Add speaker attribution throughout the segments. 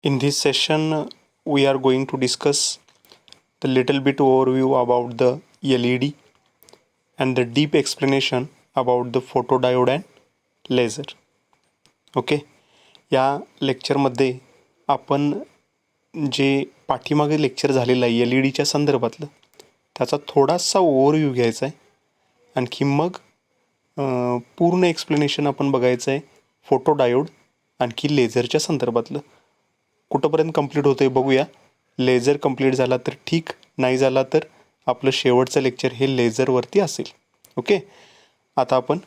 Speaker 1: In this session, we are going to discuss the little bit overview about the LED and the deep explanation about the photodiode and laser. Okay, या लेक्चरमध्ये आपण जे पाठीमागे lecture झालेलं आहे L E डीच्या संदर्भातलं त्याचा थोडासा ओव्हरव्ह्यू घ्यायचा आहे. आणखी मग पूर्ण एक्सप्लेनेशन आपण बघायचं आहे फोटोडायोड आणखी लेझरच्या संदर्भातलं. कुठंपर्यंत कंप्लीट होतं आहे बघूया. लेझर कंप्लीट झाला तर ठीक, नाही झाला तर आपलं शेवटचं लेक्चर हे लेझरवरती असेल. ओके, आता आपण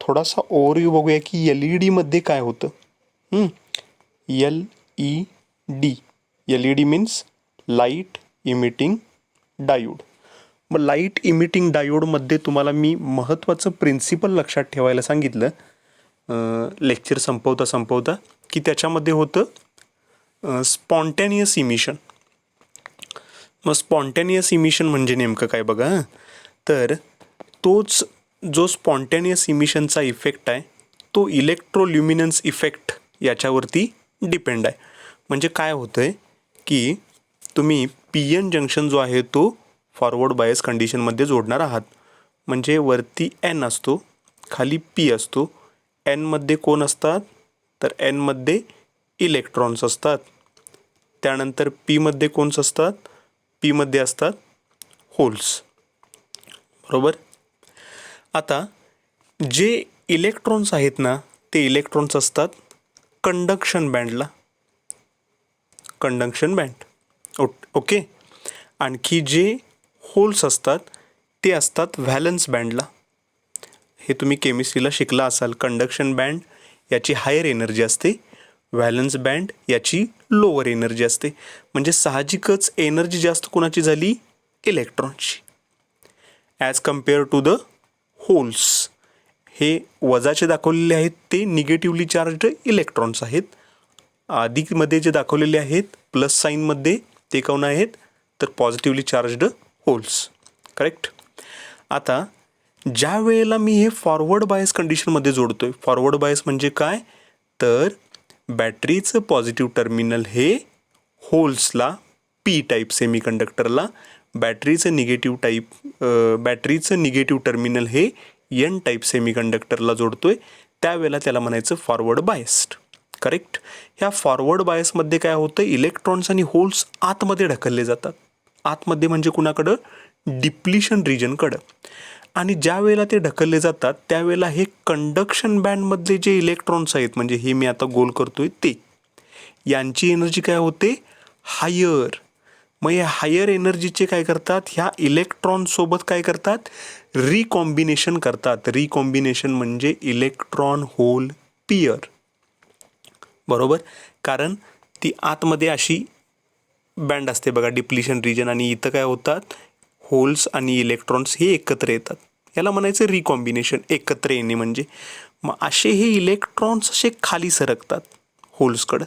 Speaker 1: थोडासा ओव्हरव्ह्यू बघूया की एल ई डीमध्ये काय होतं. L E D means light emitting diode. मग लाईट इमिटिंग डायोडमध्ये तुम्हाला मी महत्त्वाचं प्रिन्सिपल लक्षात ठेवायला सांगितलं लेक्चर संपवता की त्याच्यामध्ये होतं स्पॉन्टॅनियस इमिशन. मग स्पॉन्टॅनियस इमिशन म्हणजे नेमकं काय बघा. तर तोच जो स्पॉन्टॅनियस इमिशनचा इफेक्ट आहे तो इलेक्ट्रोल्युमिनन्स इफेक्ट याच्यावरती डिपेंड आहे. म्हणजे काय होतं आहे की तुम्ही पी एन जंक्शन जो आहे तो फॉरवर्ड बायस कंडिशनमध्ये जोडणार आहात. म्हणजे वरती एन असतो, खाली पी असतो. एनमध्ये कोण असतात तर एनमध्ये इलेक्ट्रॉन्स असतात. त्यानंतर पीमध्ये कोणस असतात, पीमध्ये असतात होल्स. बरोबर. आता जे इलेक्ट्रॉन्स आहेत ना ते इलेक्ट्रॉन्स असतात कंडक्शन बँडला, कंडक्शन बँड. ओके. आणखी जे होल्स असतात ते असतात व्हॅलन्स बँडला. हे तुम्ही केमिस्ट्रीला शिकला असाल. कंडक्शन बँड याची हायर एनर्जी असते, व्हॅलन्स बँड याची लोअर एनर्जी असते. म्हणजे साहजिकच एनर्जी जास्त कोणाची झाली, इलेक्ट्रॉनची, as compared to the holes. हे वजाचे दाखवलेले आहेत ते निगेटिव्हली चार्ज्ड इलेक्ट्रॉन्स आहेत. अधिकमध्ये जे दाखवलेले आहेत प्लस साईनमध्ये ते कोण आहेत तर पॉझिटिव्हली चार्ज्ड होल्स. करेक्ट. आता ज्या वेळेला मी हे फॉरवर्ड बायस कंडिशनमध्ये जोडतोय, फॉरवर्ड बायस म्हणजे काय तर बॅटरीचं पॉझिटिव्ह टर्मिनल हे होल्सला, पी टाईप सेमीकंडक्टरला, बॅटरीचं निगेटिव्ह टर्मिनल हे एन टाईप सेमीकंडक्टरला जोडतोय. त्यावेळेला त्याला म्हणायचं फॉरवर्ड बायस्ड. करेक्ट. ह्या फॉरवर्ड बायसमध्ये काय होतं, इलेक्ट्रॉन्स आणि होल्स आतमध्ये ढकलले जातात. आतमध्ये म्हणजे कुणाकडं, डिप्लिशन रिजनकडं. आणि ज्या वेळेला ते ढकलले जातात त्यावेळेला हे कंडक्शन बँडमधले जे इलेक्ट्रॉन्स आहेत, म्हणजे हे मी आता गोल करतोय ते, यांची एनर्जी काय होते, हायर. मग या हायर एनर्जीचे काय करतात, ह्या इलेक्ट्रॉनसोबत काय करतात, रिकॉम्बिनेशन करतात. रिकॉम्बिनेशन म्हणजे इलेक्ट्रॉन होल पियर. बरोबर. कारण ती आतमध्ये अशी बँड असते बघा, डिप्लिशन रिजन, आणि इथं काय होतात, होल्स आणि इलेक्ट्रॉन्स हे एकत्र येतात. याला म्हणायचं रिकॉम्बिनेशन, एकत्र येणे म्हणजे. मग असे हे इलेक्ट्रॉन्स असे खाली सरकतात होल्सकडं,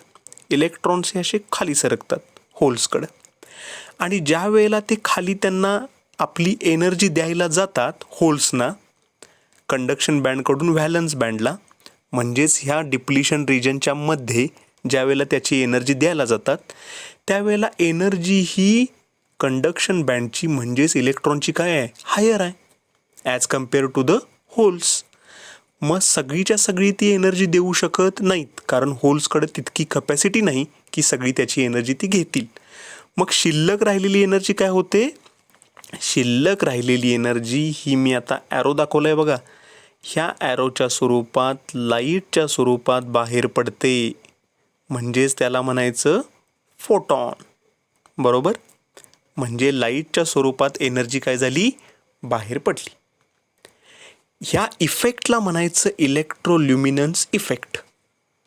Speaker 1: इलेक्ट्रॉन्स हे असे खाली सरकतात होल्सकडं. आणि ज्या वेळेला ते खाली त्यांना आपली एनर्जी द्यायला जातात होल्सना, कंडक्शन बँडकडून व्हॅलन्स बँडला, म्हणजेच ह्या डिप्लिशन रिजनच्या मध्ये ज्या वेळेला त्याची एनर्जी द्यायला जातात त्यावेळेला एनर्जी ही कंडक्शन बँडची म्हणजेच इलेक्ट्रॉनची काय आहे, हायर आहे as compared to the holes. मग सगळीच्या सगळी ती एनर्जी देऊ शकत नाहीत, कारण होल्सकडे तितकी कपॅसिटी नाही की सगळी त्याची एनर्जी ती घेतील. मग शिल्लक राहिलेली एनर्जी काय होते, शिल्लक राहिलेली एनर्जी ही मी आता ॲरो दाखवला आहे बघा, ह्या ॲरोच्या स्वरूपात, लाईटच्या स्वरूपात बाहेर पडते. म्हणजेच त्याला म्हणायचं फोटॉन. बरोबर. म्हणजे लाईटच्या स्वरूपात एनर्जी काय झाली, बाहेर पडली. ह्या इफेक्टला म्हणायचं इलेक्ट्रोल्युमिनन्स इफेक्ट.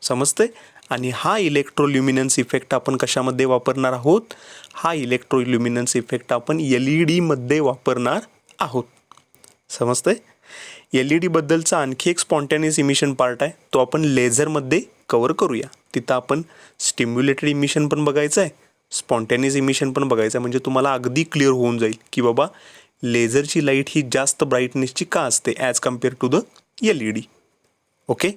Speaker 1: समजतंय. आणि हा इलेक्ट्रोल्युमिनन्स इफेक्ट आपण कशामध्ये वापरणार आहोत, हा इलेक्ट्रोल्युमिनन्स इफेक्ट आपण एल ई डीमध्ये वापरणार आहोत. समजतंय. एल ई डीबद्दलचा आणखी एक स्पॉन्टॅनियस इमिशन पार्ट आहे, तो आपण लेझरमध्ये कवर करूया. तिथं आपण स्टिम्युलेटेड इमिशन पण बघायचं आहे, स्पॉन्टॅनियस इमिशन पण बघायचं आहे. म्हणजे तुम्हाला अगदी क्लिअर होऊन जाईल की बाबा लेझरची लाईट ही जास्त ब्राईटनेसची का असते as compared to the L E D. Okay.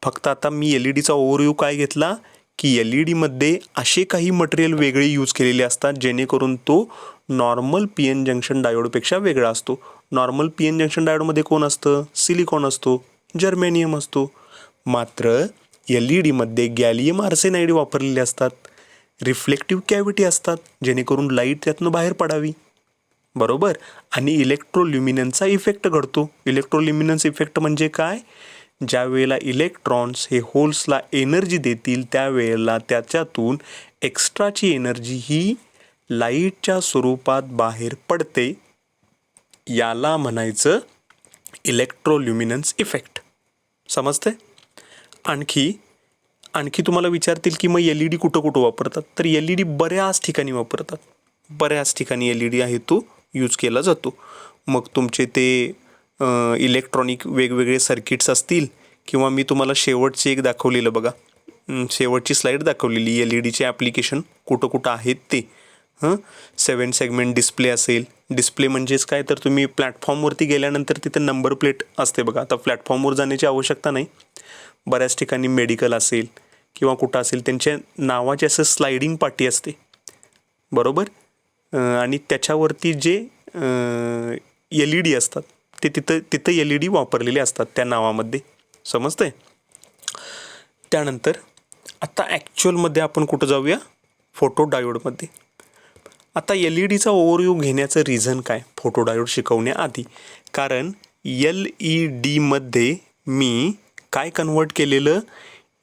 Speaker 1: फक्त आता मी एल ई डीचा ओव्हरव्ह्यू काय घेतला की एल ई डीमध्ये असे काही मटेरियल वेगळे यूज केलेले असतात जेणेकरून तो नॉर्मल पी एन जंक्शन डायोडपेक्षा वेगळा असतो. नॉर्मल पी एन जंक्शन डायोडमध्ये कोण असतं? सिलिकॉन असतो, जर्मेनियम असतो. मात्र एल ई डीमध्ये गॅलियम आर्सेनाइड वापरलेले असतात. रिफ्लेक्टिव्ह कॅव्हिटी असतात जेणेकरून लाईट त्यातनं बाहेर पडावी. बरोबर. आणि इलेक्ट्रोल्युमिनन्सचा इफेक्ट घडतो. इलेक्ट्रोल्युमिनन्स इफेक्ट म्हणजे काय? ज्या वेळेला इलेक्ट्रॉन्स हे होल्सला एनर्जी देतील त्यावेळेला त्याच्यातून एक्स्ट्राची एनर्जी ही लाईटच्या स्वरूपात बाहेर पडते. याला म्हणायचं इलेक्ट्रोल्युमिनन्स इफेक्ट. समजते? आणखी तुम्हाला विचारतील की मग एल ई डी कुठं कुठं वापरतात? तर एल ई डी बऱ्याच ठिकाणी वापरतात. बऱ्याच ठिकाणी एल ई डी आहे तो यूज केला जातो. मग तुमचे ते इलेक्ट्रॉनिक वेगवेगळे सर्किट्स असतील किंवा मी तुम्हाला शेवटचे एक दाखवलेलं बघा, शेवटची स्लाईड दाखवलेली एल ई डीचे ॲप्लिकेशन कुठं कुठं आहेत ते. 7 सेगमेंट डिस्प्ले असेल. डिस्प्ले म्हणजेच काय, तर तुम्ही प्लॅटफॉर्मवरती गेल्यानंतर तिथे नंबर प्लेट असते बघा. आता प्लॅटफॉर्मवर जाण्याची आवश्यकता नाही. बऱ्याच ठिकाणी मेडिकल असेल किंवा कुठं असेल त्यांच्या नावाची असं स्लायडिंग पाटी असते. बरोबर. आणि त्याच्यावरती जे एल ई डी असतात ते तिथं एल ई डी वापरलेले असतात त्या नावामध्ये. समजतंय? त्यानंतर आता ॲक्च्युअलमध्ये आपण कुठं जाऊया? फोटो डायोडमध्ये. आता एल ई डीचा ओव्हरव्ह्यू घेण्याचं रिझन काय फोटो डायोड शिकवण्याआधी? कारण एल ई डीमध्ये मी काय कन्वर्ट केलेलं?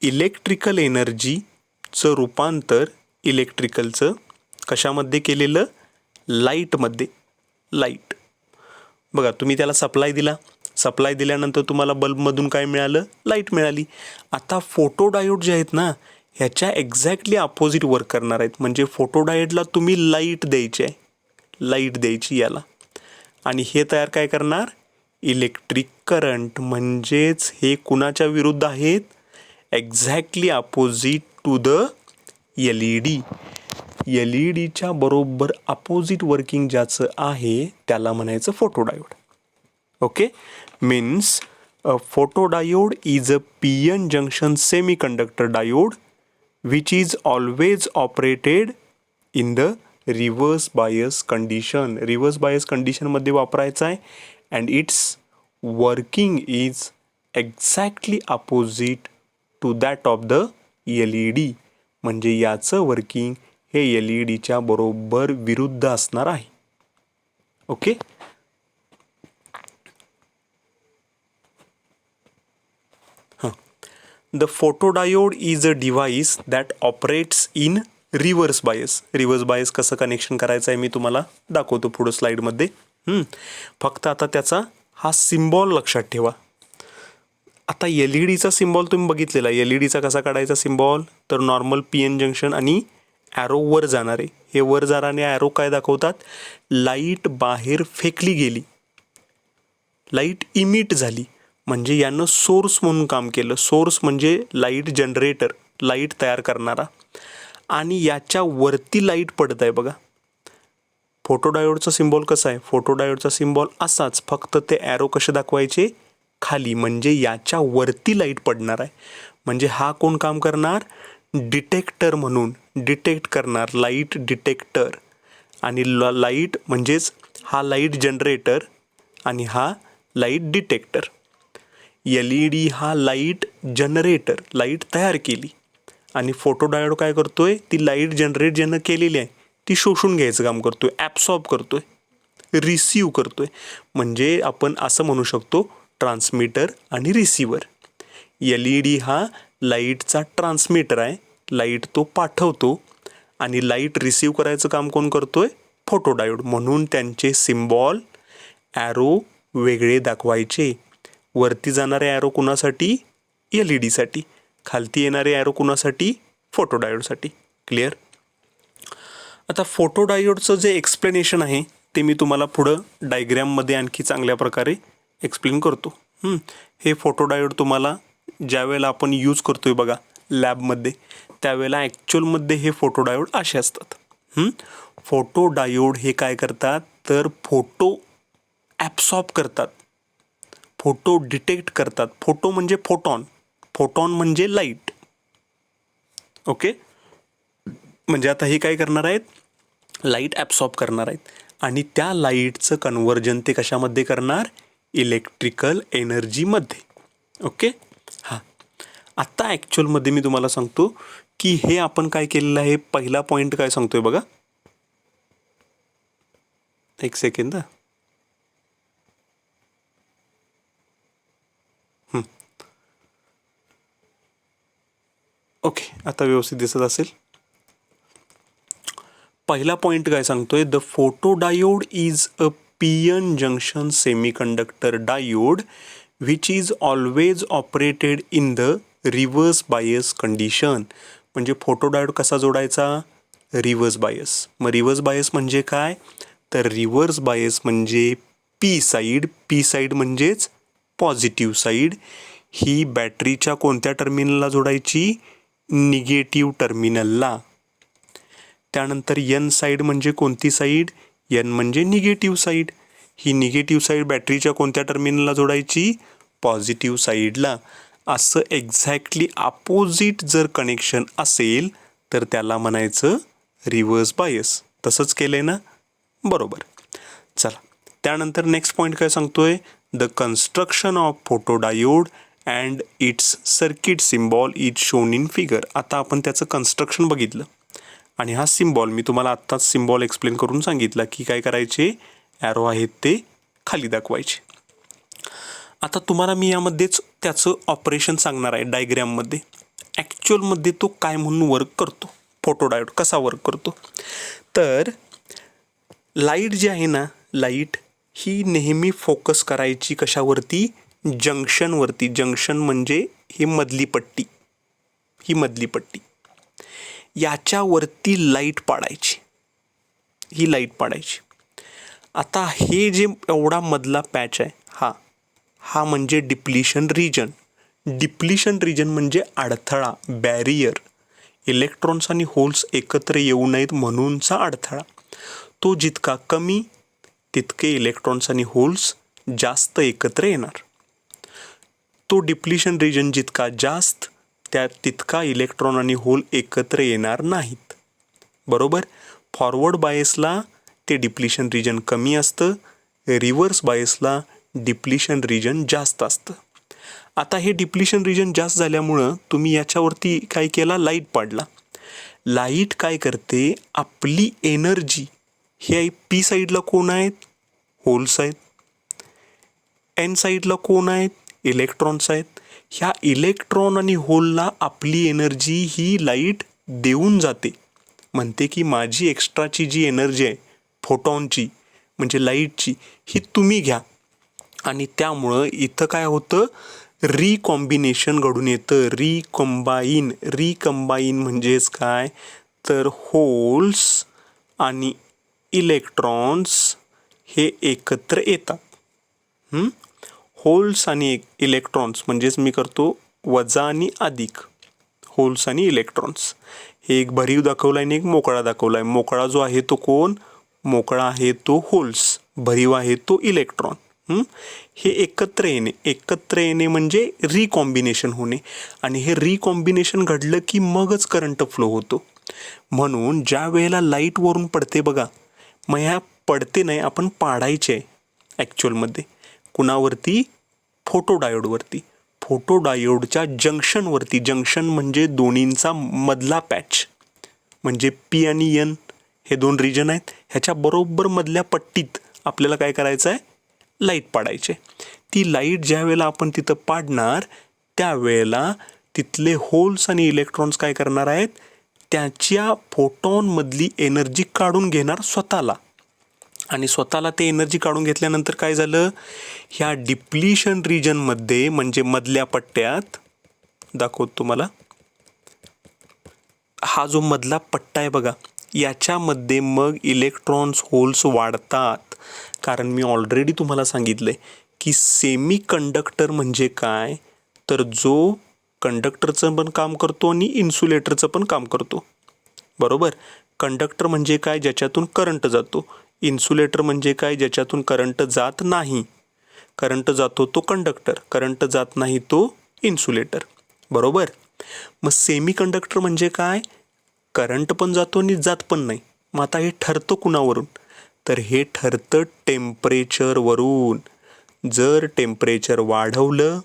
Speaker 1: इलेक्ट्रिकल एनर्जीचं रूपांतर इलेक्ट्रिकलचं कशामध्ये केलेलं? लाईटमध्ये. लाईट. बघा, तुम्ही त्याला सप्लाय दिला. सप्लाय दिल्यानंतर तुम्हाला बल्बमधून काय मिळालं? लाईट मिळाली. आता फोटो डायोड जे आहेत ना ह्याच्या एक्झॅक्टली अपोजिट वर्क करणार आहेत. म्हणजे फोटो डायोडला तुम्ही लाईट द्यायची आहे, लाईट द्यायची याला, आणि हे तयार काय करणार? Electric current. म्हणजेच हे कुणाच्या विरुद्ध आहेत? Exactly opposite to the L E D. L E डीच्या बरोबर अपोजिट वर्किंग ज्याचं आहे त्याला म्हणायचं photo diode. Okay. Means photo diode is a P N junction semiconductor diode which is always operated in the reverse bias condition. Reverse bias कंडिशनमध्ये वापरायचा आहे. And it's working is exactly opposite to that of the L E D. म्हणजे याचं working हे L E डीच्या बरोबर विरुद्ध असणार आहे. Okay. The photodiode is a device that operates in reverse bias. Reverse bias कसं कनेक्शन करायचं आहे मी तुम्हाला दाखवतो पुढं स्लाईडमध्ये. फक्त आता त्याचा हा सिम्बॉल लक्षात ठेवा. आता एल ई डीचा सिम्बॉल तुम्ही बघितलेला. एल ई डीचा कसा काढायचा सिम्बॉल? तर नॉर्मल पी एन जंक्शन आणि ॲरो वर जाणारे. हे वर जाणारे ॲरो काय दाखवतात? लाईट बाहेर फेकली गेली, लाईट इमिट झाली. म्हणजे यानं सोर्स म्हणून काम केलं. सोर्स म्हणजे लाईट जनरेटर, लाईट तयार करणारा. आणि याच्या वरती लाईट पडत आहे बघा. फोटोडायोडचा सिम्बॉल कसा आहे? फोटोडायोडचा सिम्बॉल असाच, फक्त ते ॲरो कसे दाखवायचे? खाली. म्हणजे याच्या वरती लाईट पडणार आहे. म्हणजे हा कोण काम करणार? डिटेक्टर म्हणून डिटेक्ट करणार, लाईट डिटेक्टर. आणि लाईट म्हणजेच हा लाईट जनरेटर आणि हा light detector. L E D हा लाईट जनरेटर, लाईट तयार केली. आणि फोटोडायोड काय करतोय? ती लाईट जनरेट ज्यानं केलेली आहे ती शोषून घ्यायचं काम करतोय, ॲब्सॉर्ब करतोय, रिसीव करतोय. म्हणजे आपण असं म्हणू शकतो ट्रान्समीटर आणि रिसिव्हर. एल ई डी हा लाईटचा ट्रान्समीटर आहे, लाईट तो पाठवतो. आणि लाईट रिसीव्ह करायचं काम कोण करतोय? फोटोडायोड. म्हणून त्यांचे सिम्बॉल ॲरो वेगळे दाखवायचे. वरती जाणारे ॲरो कुणासाठी? एल ई डीसाठी. खालती येणारे ॲरो कुणासाठी? फोटोडायोडसाठी. क्लिअर? आता फोटोडायोडचं जे एक्सप्लेनेशन आहे ते मी तुम्हाला पुढं डायग्रॅममध्ये आणखी चांगल्या प्रकारे एक्सप्लेन करतो. हे फोटोडायोड तुम्हाला ज्या वेळेला आपण यूज करतोय बघा लॅबमध्ये, त्यावेळेला ॲक्च्युअलमध्ये हे फोटोडायोड असे असतात. फोटोडायोड हे काय करतात? तर फोटो ॲब्सॉर्ब करतात, फोटो डिटेक्ट करतात. फोटो म्हणजे फोटॉन, फोटॉन म्हणजे लाईट. ओके, म्हणजे आता हे काय करणार आहेत, लाईट ॲब्सॉर्ब करणार आहेत आणि त्या लाईटचं कन्व्हर्जन ते कशामध्ये करणार, इलेक्ट्रिकल एनर्जीमध्ये. ओके, हां. आत्ता ॲक्च्युअलमध्ये मी तुम्हाला सांगतो की हे आपण काय केलेलं आहे. पहिला पॉईंट काय सांगतोय बघा, एक सेकंद. ओके, आता व्यवस्थित दिसत असेल. पहिला पॉईंट काय सांगतोय, the photodiode is a P-N junction semiconductor diode which is always operated in the reverse bias condition. म्हणजे फोटोडायोड कसा जोडायचा, रिव्हर्स बायस. मग रिव्हर्स बायस म्हणजे काय, तर रिव्हर्स बायस म्हणजे पी साईड म्हणजेच पॉझिटिव्ह साईड. ही बॅटरीच्या कोणत्या टर्मिनलला जोडायची, निगेटिव्ह टर्मिनलला. त्यानंतर एन साईड म्हणजे कोणती साईड, एन म्हणजे निगेटिव्ह साईड. ही निगेटिव्ह साईड बॅटरीच्या कोणत्या टर्मिनलला जोडायची, पॉझिटिव्ह साईडला. असं एक्झॅक्टली अपोजिट जर कनेक्शन असेल तर त्याला म्हणायचं रिव्हर्स बायस. तसंच केलंय ना, बरोबर. चला, त्यानंतर नेक्स्ट पॉईंट काय सांगतोय, the construction of photodiode and it's circuit symbol is shown in figure. आता आपण त्याचं कन्स्ट्रक्शन बघितलं आणि हा सिम्बॉल मी तुम्हाला आत्ताच सिम्बॉल एक्सप्लेन करून सांगितला की काय करायचे, ॲरो आहेत ते खाली दाखवायचे. आता तुम्हाला मी यामध्येच त्याचं ऑपरेशन सांगणार आहे डायग्रॅममध्ये. ॲक्च्युअलमध्ये तो काय म्हणून वर्क करतो, फोटोडायोड कसा वर्क करतो. तर लाईट जी आहे ना, लाईट ही नेहमी फोकस करायची कशावरती, जंक्शनवरती. जंक्शन म्हणजे ही मधली पट्टी, ही मधली पट्टी, याच्यावरती लाईट पाडायची, ही लाईट पाडायची. आता हे जे एवढा मधला पॅच आहे, हा म्हणजे डिप्लिशन रिजन. डिप्लिशन रिजन म्हणजे अडथळा, बॅरियर. इलेक्ट्रॉन्स आणि होल्स एकत्र येऊ नयेत म्हणूनचा अडथळा. तो जितका कमी तितके इलेक्ट्रॉन्स आणि होल्स जास्त एकत्र येणार. तो डिप्लिशन रिजन जितका जास्त त्या तितका इलेक्ट्रॉन आणि होल एकत्र येणार नाहीत. बरोबर. फॉरवर्ड बायसला ते डिप्लिशन रिजन कमी असतं, रिव्हर्स बायसला डिप्लिशन रिजन जास्त असतं. आता हे डिप्लिशन रिजन जास्त झाल्यामुळं तुम्ही याच्यावरती काय केला, लाईट पाडला. लाईट काय करते, आपली एनर्जी, हे पी साईडला कोण आहेत, होल्स आहेत. एन साईडला कोण आहेत, इलेक्ट्रॉन्स आहेत. ह्या इलेक्ट्रॉन आणि होलला आपली एनर्जी ही लाईट देऊन जाते. म्हणते की माझी एक्स्ट्राची जी एनर्जी आहे फोटॉनची म्हणजे लाईटची, ही तुम्ही घ्या. आणि त्यामुळं इथं काय होतं, रिकॉम्बिनेशन घडून येतं. रिकंबाईन म्हणजेच काय, तर होल्स आणि इलेक्ट्रॉन्स हे एकत्र येतात. होल्स आणि इलेक्ट्रॉन्स म्हणजेच मी करतो वजा आणि अधिक, होल्स आणि इलेक्ट्रॉन्स. हे एक भरीव दाखवला आहे आणि एक मोकळा दाखवला आहे. मोकळा जो आहे तो कोण, मोकळा आहे तो होल्स, भरीव आहे तो इलेक्ट्रॉन. हे एकत्र येणे म्हणजे रिकॉम्बिनेशन होणे. आणि हे रिकॉम्बिनेशन घडलं की मगच करंट फ्लो होतो. म्हणून ज्या वेळेला लाईट वरून पडते बघा, मग ह्या पडते नाही, आपण पाडायचे आहे ॲक्च्युअलमध्ये. कुणावरती, फोटोडायोडवरती. फोटोडायोडच्या जंक्शनवरती. जंक्शन म्हणजे दोन्हींचा मधला पॅच, म्हणजे पी आणि एन हे दोन रिजन आहेत. ह्याच्या बरोबर मधल्या पट्टीत आपल्याला काय करायचं आहे, लाईट पाडायचे. ती लाईट ज्या वेळेला आपण तिथं पाडणार त्यावेळेला तिथले होल्स आणि इलेक्ट्रॉन्स काय करणार आहेत, त्याच्या फोटॉनमधली एनर्जी काढून घेणार स्वतःला. आणि स्वतःला ते एनर्जी काढून घेतल्यानंतर काय झालं, ह्या डिप्लिशन रिजनमध्ये म्हणजे मधल्या पट्ट्यात दाखवतो तुम्हाला, हा जो मधला पट्टा आहे बघा, याच्यामध्ये मग इलेक्ट्रॉन्स होल्स वाढतात. कारण मी ऑलरेडी तुम्हाला सांगितलंय की सेमी कंडक्टर म्हणजे काय, तर जो कंडक्टरचं पण काम करतो आणि इन्सुलेटरचं पण काम करतो. बरोबर. कंडक्टर म्हणजे काय, ज्याच्यातून करंट जातो. इन्सुलेटर म्हणजे काय, ज्याच्यातून करंट जात नाही. करंट जातो तो कंडक्टर, करंट जात नाही तो इन्सुलेटर. बरोबर. मग सेमी कंडक्टर म्हणजे काय? करंट पण जातो आणि जात पण नाही. मग आता हे ठरतं कुणावरून? तर हे ठरतं टेम्परेचरवरून. जर टेम्परेचर वाढवलं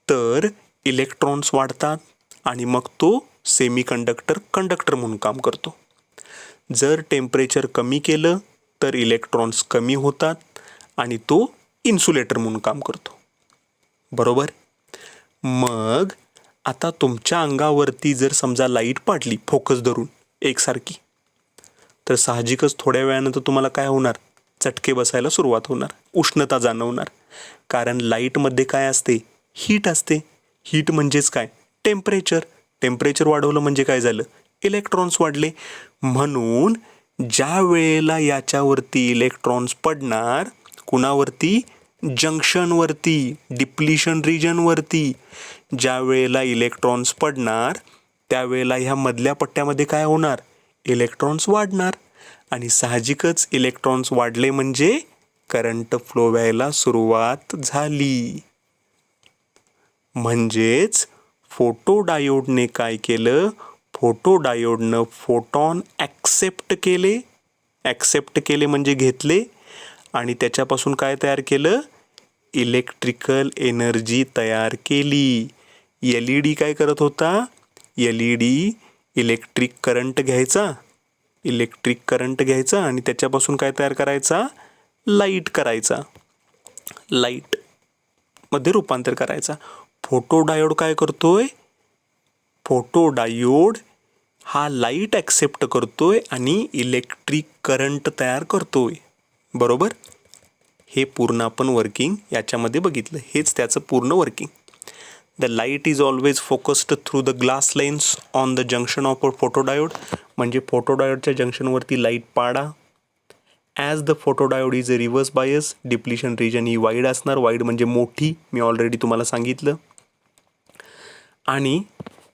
Speaker 1: तर इलेक्ट्रॉन्स वाढतात आणि मग तो सेमी कंडक्टर म्हणून काम करतो. जर टेम्परेचर कमी केलं तर इलेक्ट्रॉन्स कमी होतात आणि तो इन्सुलेटर म्हणून काम करतो. बरोबर. मग आता तुमच्या अंगावरती जर समजा लाईट पाडली फोकस धरून एकसारखी, तर साहजिकच थोड्या वेळानंतर तुम्हाला काय होणार? चटके बसायला सुरुवात होणार, उष्णता जाणवणार. कारण लाईटमध्ये काय असते? हीट असते. हीट म्हणजेच काय? टेम्परेचर वाढवलं म्हणजे काय झालं? इलेक्ट्रॉन्स वाढले. म्हणून ज्या वेळेला याच्यावरती इलेक्ट्रॉन्स पडणार, कुणावरती? जंक्शनवरती, डिप्लिशन रिजनवरती. ज्या वेळेला इलेक्ट्रॉन्स पडणार त्यावेळेला ह्या मधल्या पट्ट्यामध्ये काय होणार? इलेक्ट्रॉन्स वाढणार. आणि साहजिकच इलेक्ट्रॉन्स वाढले म्हणजे करंट फ्लो व्हायला सुरुवात झाली. म्हणजेच फोटोडायोडने काय केलं? फोटोडायोडनं फोटॉन ॲक्सेप्ट केले म्हणजे घेतले आणि त्याच्यापासून काय तयार केलं? इलेक्ट्रिकल एनर्जी तयार केली. LED काय करत होता? LED इलेक्ट्रिक करंट घ्यायचा आणि त्याच्यापासून काय तयार करायचा? लाईट करायचा, लाईटमध्ये रूपांतर करायचा. फोटोडायोड काय करतोय? फोटोडायोड हा लाईट ॲक्सेप्ट करतोय आणि इलेक्ट्रिक करंट तयार करतोय. बरोबर. हे पूर्ण आपण वर्किंग याच्यामध्ये बघितलं. हेच त्याचं पूर्ण working. The light is always focused through the glass lens on the junction of a photodiode. म्हणजे फोटोडायोडच्या जंक्शनवरती लाईट पाडा. As the photodiode is a reverse bias, depletion region ही वाईड असणार. वाईड म्हणजे मोठी, मी ऑलरेडी तुम्हाला सांगितलं. आणि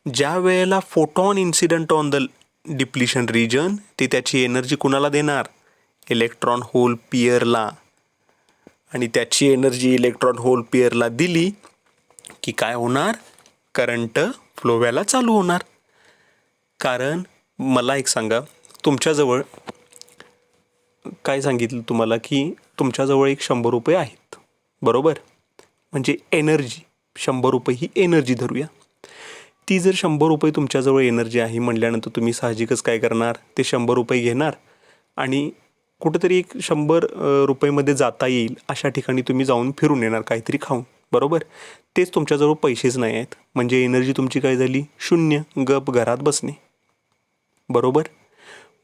Speaker 1: ज्या वेळेला photon incident on the depletion region, ते त्याची एनर्जी कुणाला देणार? इलेक्ट्रॉन होल पेअरला. आणि त्याची एनर्जी इलेक्ट्रॉन होल पेअरला दिली की काय होणार? करंट फ्लो व्हायला चालू होणार. कारण मला एक सांगा, तुमच्याजवळ काय सांगितलं तुम्हाला की तुमच्याजवळ एक 100 रुपये आहेत. बरोबर. म्हणजे एनर्जी, 100 रुपये ही एनर्जी धरूया. ती जर 100 रुपये तुमच्याजवळ एनर्जी आहे म्हटल्यानंतर तुम्ही साहजिकच काय करणार? ते 100 रुपये घेणार आणि कुठेतरी एक 100 रुपयेमध्ये जाता येईल अशा ठिकाणी तुम्ही जाऊन फिरून येणार काहीतरी खाऊन. बरोबर. तेच तुमच्याजवळ पैसेच नाही आहेत म्हणजे एनर्जी तुमची काय झाली? शून्य. गप घरात बसणे. बरोबर.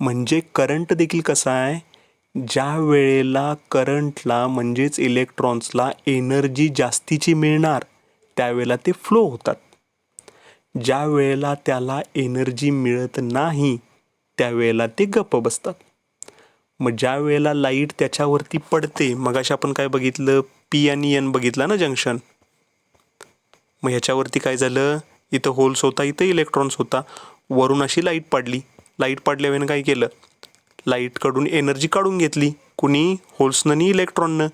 Speaker 1: म्हणजे करंट देखील कसा आहे? ज्या वेळेला करंटला म्हणजेच इलेक्ट्रॉन्सला एनर्जी जास्तीची मिळणार त्यावेळेला ते फ्लो होतात. ज्या वेळेला त्याला एनर्जी मिळत नाही त्यावेळेला ते गप्प बसतात. मग ज्या वेळेला लाईट त्याच्यावरती पडते, मगाशी आपण काय बघितलं? P आणि N बघितला ना जंक्शन. मग ह्याच्यावरती काय झालं? इथं होल्स होता, इथं इलेक्ट्रॉन्स होता. वरून अशी लाईट पाडली. लाईट पाडल्यावर काय केलं? लाईटकडून एनर्जी काढून घेतली. कुणी? होल्सनं आणि इलेक्ट्रॉननं.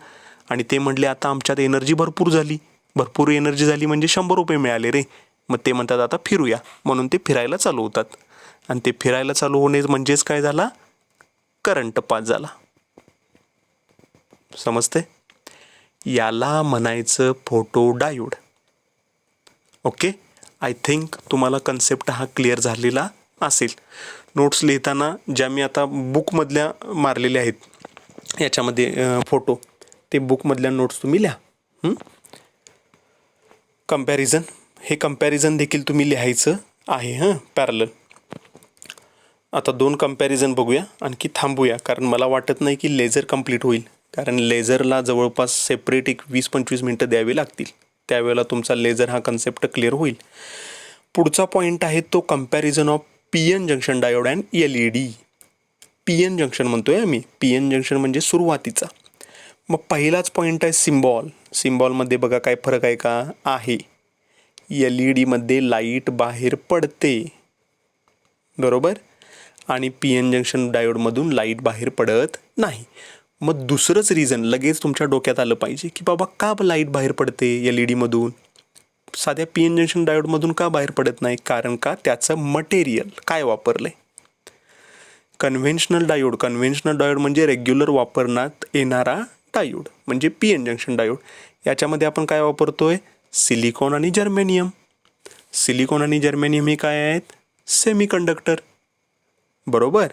Speaker 1: आणि ते म्हटले आता आमच्यात एनर्जी भरपूर एनर्जी झाली म्हणजे 100 रुपये मिळाले रे. मग ते म्हणतात आता फिरूया. म्हणून ते फिरायला चालू होतात. आणि ते फिरायला चालू होणे म्हणजेच काय झाला? करंट पास झाला. समजते? याला म्हणायचं फोटोडायोड. ओके. आय थिंक तुम्हाला कन्सेप्ट हा क्लिअर झालेला असेल. नोट्स लिहिताना ज्या मी आता बुकमधल्या मारलेल्या आहेत याच्यामध्ये फोटो, ते बुकमधल्या नोट्स तुम्ही लिहा. हे कंपॅरिझन देखील तुम्ही लिहायचं आहे पॅरलल. आता 2 कंपॅरिझन बघूया, आणखी थांबूया कारण मला वाटत नाही की लेझर कंप्लीट होईल. कारण लेझरला जवळपास सेपरेट एक 20-25 मिनटं द्यावी लागतील. त्यावेळेला तुमचा लेझर हा कन्सेप्ट क्लिअर होईल. पुढचा पॉईंट आहे तो comparison of PN junction diode and LED. PN junction म्हणतोय आम्ही. PN जंक्शन म्हणजे सुरुवातीचा. मग पहिलाच पॉईंट आहे सिम्बॉलमध्ये बघा काय फरक आहे का? आहे. LED मध्ये लाईट बाहेर पडते. बरोबर. आणि PN जंक्शन डायोडमधून लाईट बाहेर पडत नाही. मग दुसरंच रिझन लगेच तुमच्या डोक्यात आलं पाहिजे की बाबा का लाईट बाहेर पडते LED मधून? साध्या पी एन जंक्शन डायोडमधून का बाहेर पडत नाही? कारण का त्याचं मटेरियल काय वापरलं आहे? कन्व्हेन्शनल डायोड म्हणजे रेग्युलर वापरण्यात येणारा डायोड म्हणजे पी एन जंक्शन डायोड. याच्यामध्ये आपण काय वापरतोय? सिलिकॉन आणि जर्मेनियम. सिलिकॉन आणि जर्मेनियम हे काय आहेत? सेमीकंडक्टर. बरोबर.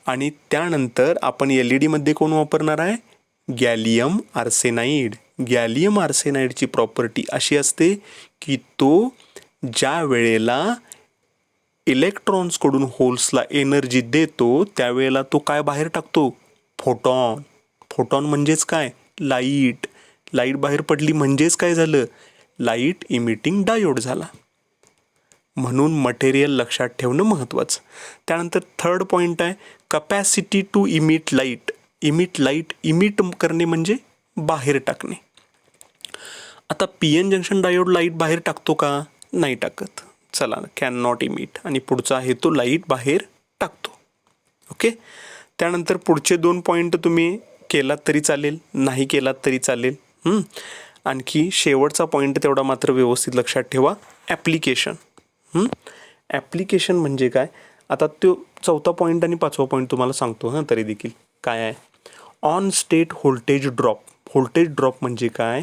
Speaker 1: आणि त्यानंतर आपण LED कोण वापरणार आहे? Gallium arsenide. गॅलियम आर्सेनाइडची प्रॉपर्टी अशी असते की तो ज्या वेळेला इलेक्ट्रॉन्सकडून होल्सला एनर्जी देतो त्यावेळेला तो काय बाहेर टाकतो? फोटॉन. फोटॉन म्हणजेच काय? लाईट. लाईट बाहेर पडली म्हणजेच काय झालं? लाईट इमिटिंग डायोड झाला. म्हणून मटेरियल लक्षात ठेवणं महत्त्वाचं. त्यानंतर थर्ड पॉईंट आहे capacity to emit light. Emit करणे म्हणजे बाहेर टाकणे. आता P N junction diode light बाहेर टाकतो का? नाही टाकत. चला, कॅन नॉट इमिट. आणि पुढचा आहे तो लाईट बाहेर टाकतो. ओके. त्यानंतर पुढचे 2 पॉईंट तुम्ही केलात तरी चालेल, नाही केलात तरी चालेल. आणखी शेवटचा पॉईंट तेवढा मात्र व्यवस्थित लक्षात ठेवा, ॲप्लिकेशन. ॲप्लिकेशन म्हणजे काय? आता तो 4था पॉईंट आणि 5वा पॉईंट तुम्हाला सांगतो तरी देखील. काय आहे? On state voltage drop. Voltage drop म्हणजे काय?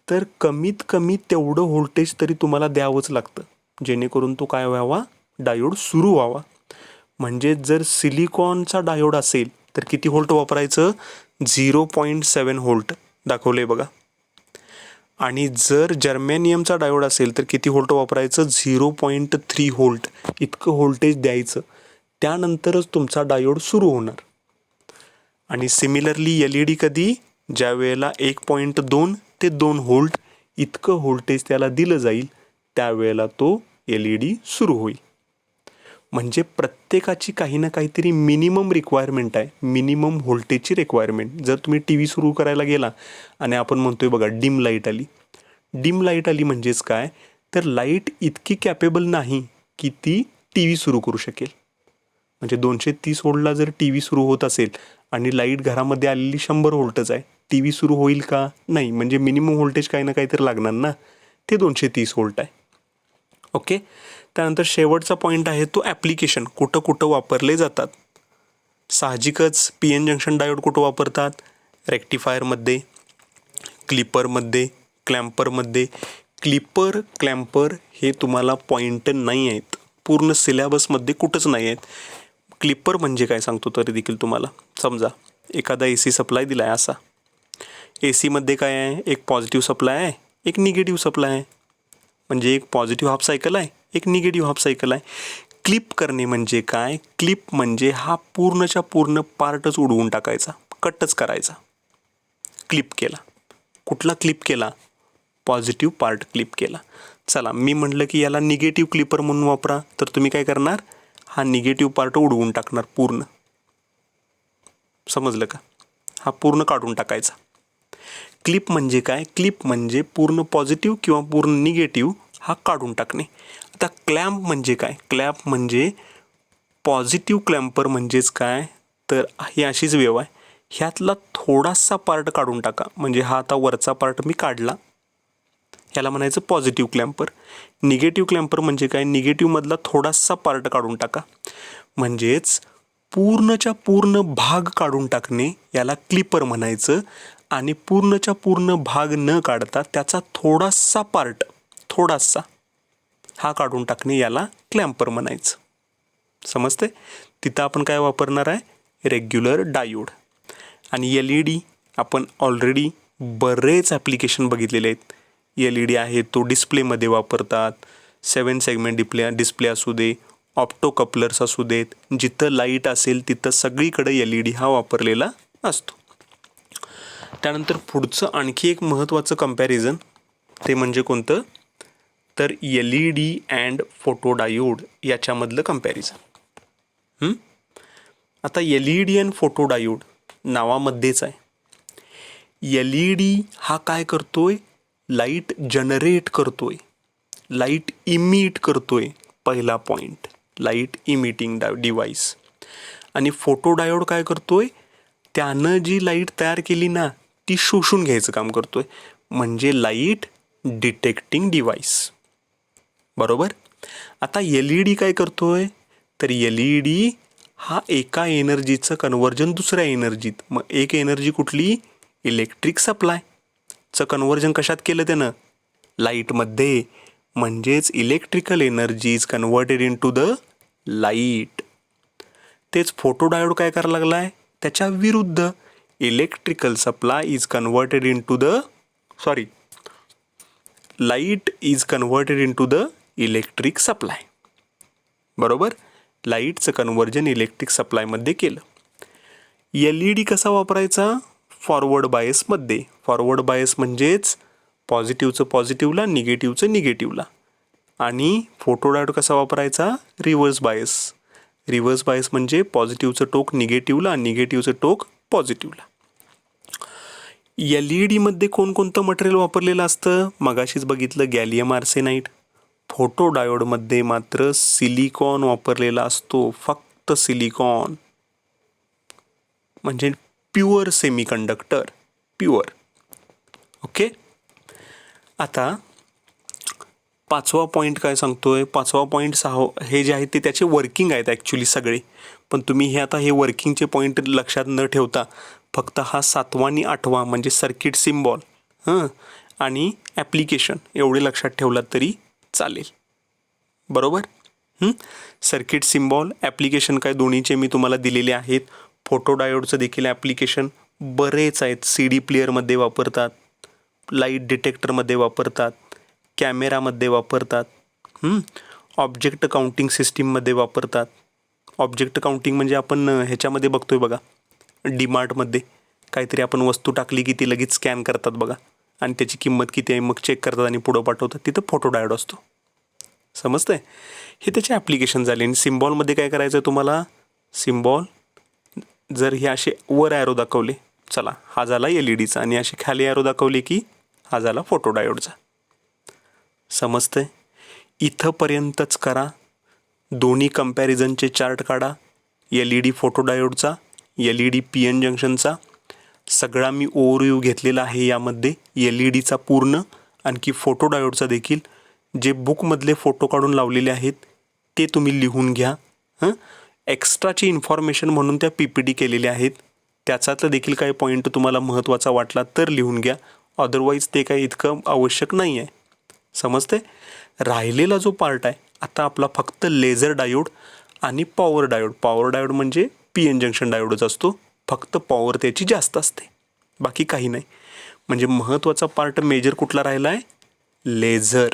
Speaker 1: तर कमीत कमी तेवढं व्होल्टेज तरी तुम्हाला द्यावंच लागतं जेणेकरून तो काय व्हावा? डायोड सुरू व्हावा. म्हणजे जर सिलिकॉनचा डायोड असेल तर किती व्होल्ट वापरायचं? 0.7 व्होल्ट दाखवले बघा. आणि जर जर्मेनियमचा डायोड असेल तर किती व्होल्ट वापरायचं? 0.3 व्होल्ट इतकं व्होल्टेज द्यायचं. त्यानंतरच तुमचा डायोड सुरू होणार. आणि सिमिलरली LED कधी? ज्या वेळेला 1.2 ते 2 व्होल्ट इतकं व्होल्टेज त्याला दिलं जाईल त्यावेळेला तो LED सुरू होईल. म्हणजे प्रत्येकाची काही ना काहीतरी मिनिमम रिक्वायरमेंट आहे, मिनिमम व्होल्टेजची रिक्वायरमेंट. जर तुम्ही TV सुरू करायला गेला आणि आपण म्हणतोय बघा डिम लाईट आली. डिम लाईट आली म्हणजेच काय? तर लाईट इतकी कॅपेबल नाही की ती TV सुरू करू शकेल. म्हणजे 230 व्होल्टला जर TV सुरू होत असेल आणि लाईट घरामध्ये आलेली 100 व्होल्टच आहे, TV सुरू होईल का? नाही. म्हणजे मिनिमम व्होल्टेज काही ना काहीतरी लागणार ना, ते 230 व्होल्ट आहे. ओके. त्यानंतर शेवटचा पॉईंट आहे तो ॲप्लिकेशन. कुठं कुठं वापरले जातात? साहजिकच पी एन जंक्शन डायोड कुठं वापरतात? रेक्टिफायरमध्ये, क्लिपरमध्ये, क्लॅम्परमध्ये. क्लॅम्पर हे तुम्हाला पॉईंट नाही आहेत, पूर्ण सिलेबसमध्ये कुठंच नाही आहेत. क्लिपर म्हणजे काय सांगतो तरी देखील तुम्हाला. समजा एखादा AC सप्लाय दिला आहे असा. ACमध्ये काय आहे? एक पॉझिटिव्ह सप्लाय आहे, एक निगेटिव्ह सप्लाय आहे. म्हणजे एक पॉझिटिव्ह हाफ सायकल आहे, एक निगेटिव्ह हाफ सायकल आहे. क्लिप करणे म्हणजे काय? क्लिप म्हणजे हा पूर्णच्या पूर्ण पार्टच उडवून टाकायचा, कटच करायचा. क्लिप केला. कुठला क्लिप केला? पॉझिटिव्ह पार्ट क्लिप केला. चला, मी म्हटलं की याला निगेटिव्ह क्लिपर म्हणून वापरा, तर तुम्ही काय करणार? हा निगेटिव्ह पार्ट उडवून टाकणार पूर्ण. समजलं का? हा पूर्ण काढून टाकायचा. क्लिप म्हणजे काय? क्लिप म्हणजे पूर्ण पॉझिटिव्ह किंवा पूर्ण निगेटिव्ह हा काढून टाकणे. आता क्लॅम्प म्हणजे काय? क्लॅम्प म्हणजे पॉझिटिव्ह क्लॅम्पर म्हणजेच काय? तर ही अशीच वेव आहे. ह्यातला थोडासा पार्ट काढून टाका. म्हणजे हा आता वरचा पार्ट मी काढला, ह्याला म्हणायचं पॉझिटिव्ह क्लॅम्पर. निगेटिव्ह क्लॅम्पर म्हणजे काय? निगेटिव्हमधला थोडासा पार्ट काढून टाका. म्हणजेच पूर्णच्या पूर्ण भाग काढून टाकणे याला क्लिपर म्हणायचं. आणि पूर्णच्या पूर्ण भाग न काढता त्याचा थोडासा पार्ट, थोडासा हा काढून टाकणे याला क्लॅम्पर म्हणायचं. समजते? तिथं आपण काय वापरणार आहे? Regular diode. आणि LED आपण ऑलरेडी बरेच ॲप्लिकेशन बघितलेले आहेत. LED आहे तो डिस्प्लेमध्ये वापरतात. 7 सेगमेंट डिस्प्ले असू दे, ऑप्टो कपलर्स असू देत, जिथं लाईट असेल तिथं सगळीकडे LED हा वापरलेला असतो. त्यानंतर पुढचं आणखी एक महत्त्वाचं कंपॅरिझन ते म्हणजे कोणतं? तर LED अँड फोटोडायोड याच्यामधलं कंपॅरिझन. आता LED अँड फोटोडायोड नावामध्येच आहे. LED हा काय करतोय? लाईट जनरेट करतोय, लाईट इमिट करतोय. पहिला पॉईंट, लाईट इमिटिंग डिव्हाइस. आणि फोटोडायोड काय करतोय? त्यानं जी लाईट तयार केली ना ती शोषून घ्यायचं काम करतोय. म्हणजे लाईट डिटेक्टिंग डिव्हाइस. बरोबर. आता LED काय करतोय, तर LED हा एका एनर्जीचं कन्व्हर्जन दुसऱ्या एनर्जीत. मग एक एनर्जी कुठली, इलेक्ट्रिक सप्लायचं कन्व्हर्जन कशात केलं त्यानं, लाईटमध्ये. म्हणजेच electrical energy is converted into the light. तेच फोटोडायोड काय करायला लागलाय, त्याच्या विरुद्ध. Electrical supply is converted into the light is converted into the electric supply. बरोबर. लाईटचं कन्व्हर्जन इलेक्ट्रिक सप्लायमध्ये केलं. LED कसा वापरायचा, फॉरवर्ड बायसमध्ये. फॉरवर्ड बायस म्हणजेच पॉझिटिव्हचं पॉझिटिव्हला, निगेटिव्हचं निगेटिव्हला. आणि फोटोडायोड कसा वापरायचा, रिव्हर्स बायस. रिव्हर्स बायस म्हणजे पॉझिटिव्हचं टोक निगेटिव्हला, निगेटिव्हचं टोक पॉझिटिव्हला. LED मध्ये कोणकोणतं मटेरियल वापरलेलं असतं, मगाशीच बघितलं गॅलियम आर्सेनाइड. फोटोडायोडमध्ये मात्र सिलिकॉन वापरलेला असतो, फक्त सिलिकॉन. म्हणजे प्युअर सेमीकंडक्टर, प्युअर. ओके. आता 5वा पॉईंट काय सांगतोय, 5वा पॉईंट 6 हे जे आहे ते त्याचे वर्किंग आहेत ॲक्च्युली सगळे. पण तुम्ही हे आता हे वर्किंगचे पॉईंट लक्षात न ठेवता फक्त हा 7वा आणि 8वा म्हणजे सर्किट सिम्बॉल आणि ॲप्लिकेशन एवढे लक्षात ठेवलात तरी चालेल. बरोबर. सर्किट सिम्बॉल, ॲप्लिकेशन काय दोन्हीचे मी तुम्हाला दिलेले आहेत. फोटोडायोडचं देखील ॲप्लिकेशन बरेच आहेत. CD प्लेअरमध्ये वापरतात, लाईट डिटेक्टरमध्ये वापरतात, कॅमेरामध्ये वापरतात, ऑब्जेक्ट काउंटिंग सिस्टीममध्ये वापरतात. ऑब्जेक्ट काउंटिंग म्हणजे आपण ह्याच्यामध्ये बघतोय बघा, डीमार्टमध्ये काहीतरी आपण वस्तू टाकली की ती लगेच स्कॅन करतात बघा आणि त्याची किंमत किती आहे मग चेक करतात आणि पुढं पाठवतात. तिथं फोटोडायोड असतो. समजतंय. हे त्याचे ॲप्लिकेशन झाले. आणि सिम्बॉलमध्ये काय करायचं आहे तुम्हाला, सिम्बॉल जर हे असे वर ॲरो दाखवले, चला हा झाला LEDचा, आणि असे खाली ॲरो दाखवले की हा झाला फोटोडायोडचा. समजतंय. इथंपर्यंतच करा. दोन्ही कंपॅरिझनचे चार्ट काढा, LED फोटोडायोडचा, LED PN जंक्शनचा. सगळा मी ओव्हरव्ह्यू घेतलेला आहे यामध्ये, LEDचा पूर्ण, आणखी फोटोडायोडचा देखील. जे बुकमधले फोटो काढून लावलेले आहेत ते तुम्ही लिहून घ्या. एक्स्ट्राची इन्फॉर्मेशन म्हणून त्या PPT केलेल्या आहेत, त्याच्यातलं देखील काही पॉईंट तुम्हाला महत्त्वाचा वाटला तर लिहून घ्या. अदरवाईज ते काही इतकं आवश्यक नाही आहे. समजते. राहिलेला जो पार्ट आहे आता आपला फक्त लेझर डायोड आणि पॉवर डायोड. पॉवर डायोड म्हणजे PN जंक्शन डायोडच असतो, फक्त पॉवर त्याची जास्त असते, बाकी काही नाही. म्हणजे महत्त्वाचा पार्ट मेजर कुठला राहिला आहे, लेझर,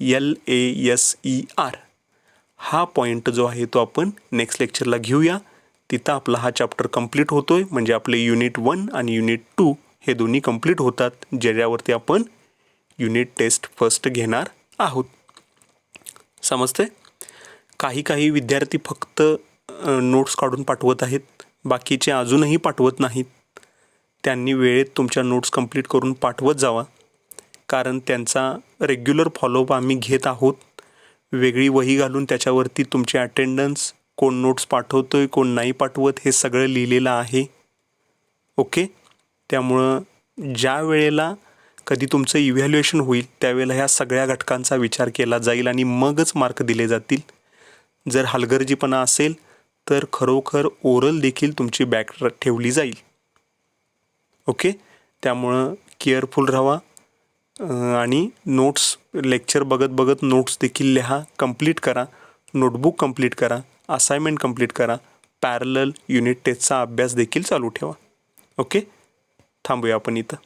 Speaker 1: LASER. हा पॉईंट जो आहे तो आपण नेक्स्ट लेक्चरला घेऊया. तिथं आपला हा चॅप्टर कंप्लीट होतोय. म्हणजे आपले युनिट 1 आणि युनिट 2 हे दोन्ही कंप्लीट होतात, ज्याच्यावरती आपण युनिट टेस्ट फर्स्ट घेणार आहोत. समजते. काही विद्यार्थी फक्त नोट्स काढून पाठवत आहेत, बाकीचे अजूनही पाठवत नाहीत. त्यांनी वेळेत तुमच्या नोट्स कंप्लीट करून पाठवत जावा, कारण त्यांचा रेग्युलर फॉलोअप आम्ही घेत आहोत. वेगळी वही घालून त्याच्यावरती तुमचे अटेंडन्स, कोण नोट्स पाठवतोय कोण नाही पाठवत हे सगळं लिहिलेलं आहे. ओके. त्यामुळं ज्या वेळेला कधी तुमचं इव्हॅल्युएशन होईल त्यावेळेला ह्या सगळ्या घटकांचा विचार केला जाईल आणि मगच मार्क दिले जातील. जर हलगर्जीपणा असेल तर खरोखर ओरल देखील तुमची बॅक ठेवली जाईल. ओके. त्यामुळं केअरफुल राहा आणि नोट्स लेक्चर बघत नोट्स देखील लिहा, कंप्लीट करा, नोटबुक कंप्लीट करा, असाइनमेंट कंप्लीट करा, पॅरलल युनिट टेस्टचा अभ्यास देखील चालू ठेवा. ओके. थांबूया आपण इथं.